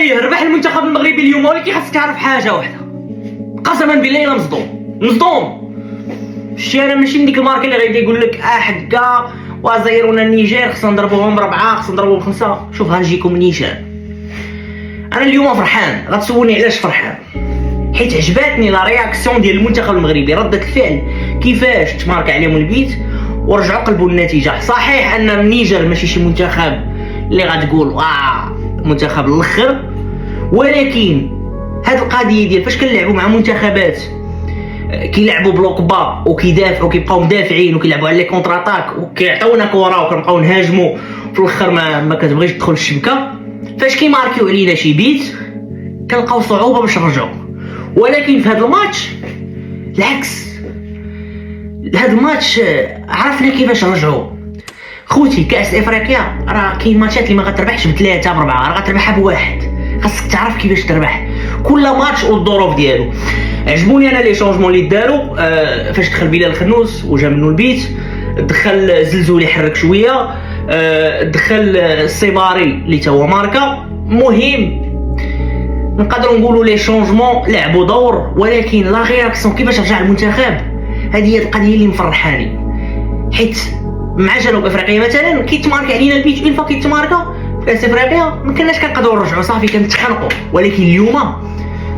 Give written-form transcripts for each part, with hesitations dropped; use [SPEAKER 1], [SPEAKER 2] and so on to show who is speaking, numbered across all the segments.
[SPEAKER 1] عليه ربح المنتخب المغربي اليوم، ولكن خاصك تعرف حاجه واحده، قسما بالله الا مصدوم. شتي انا ماشي من ديك الماركه اللي غيبدا يقول لك حكا وزيرونا النيجير خصنا نضربوهم 4 خصنا نضربوهم 5. شوف غنجيكم نيشان. انا اليوم فرحان، غتسولني علاش فرحان؟ حيت عجباتني لا رياكسيون ديال المنتخب المغربي، ردة الفعل كيفاش تمارك عليهم البيت ورجعوا قلبوا النتيجه. صحيح ان النيجر ماشي شي منتخب اللي غتقول منتخب الاخر، ولكن هاد القضيه ديال فاش كنلعبوا مع منتخبات كيلعبوا بلوك با وكيدافعوا كيبقاو مدافعين وكيلعبوا على لي كونتر اتاك وكيعطيونا كره وكنبقاو نهاجموا في الاخر ما كتبغيش تدخل الشبكه، فاش كيماركيو علينا شي بيت كنلقاو صعوبه باش نرجعوا. ولكن في هذا الماتش العكس، هذا الماتش عرفنا كيفاش نرجعوا. خوتي كاس افريقيا راه كاين ماتشات اللي ما غتربحش ب3 ب4، راه غتربحها ب1. خاصك تعرف كيفاش تربح كل ماتش والظروف ديالو. عجبوني انا لي شونجمون اللي داروا فاش دخل بلال الخنوس وجا منه البيت، دخل زلزولي حرك شويه، دخل السيباري اللي تا هو ماركا. مهم نقدروا نقولوا لي شونجمون لعبوا دور، ولكن لا رياكسيون كيفاش رجع المنتخب هذه هي القضيه اللي مفرحاني. حيت مع جنوب افريقيا مثلا كيتمارك علينا البيت، اون فوا كيتماركا في كاس افريقيا ما كناش كنقدروا نرجعوا، صافي كنتخانقوا. ولكن اليوم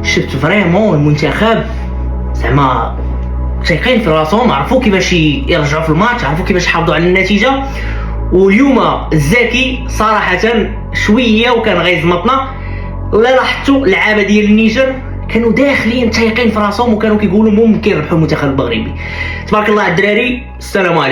[SPEAKER 1] شفت فريمون المنتخب زعما تايقين في راسهم، عرفوا كيفاش يرجعوا في الماتش، عرفوا كيفاش يحافظوا على النتيجه. واليوم الزكي صراحه شويه وكان غيزمطنا. لا لاحظتوا اللعابه ديال النيجر كانوا داخلين تايقين في راسهم وكانوا كيقولوا ممكن يربحوا المنتخب المغربي. تبارك الله على الدراري. السلام عليكم.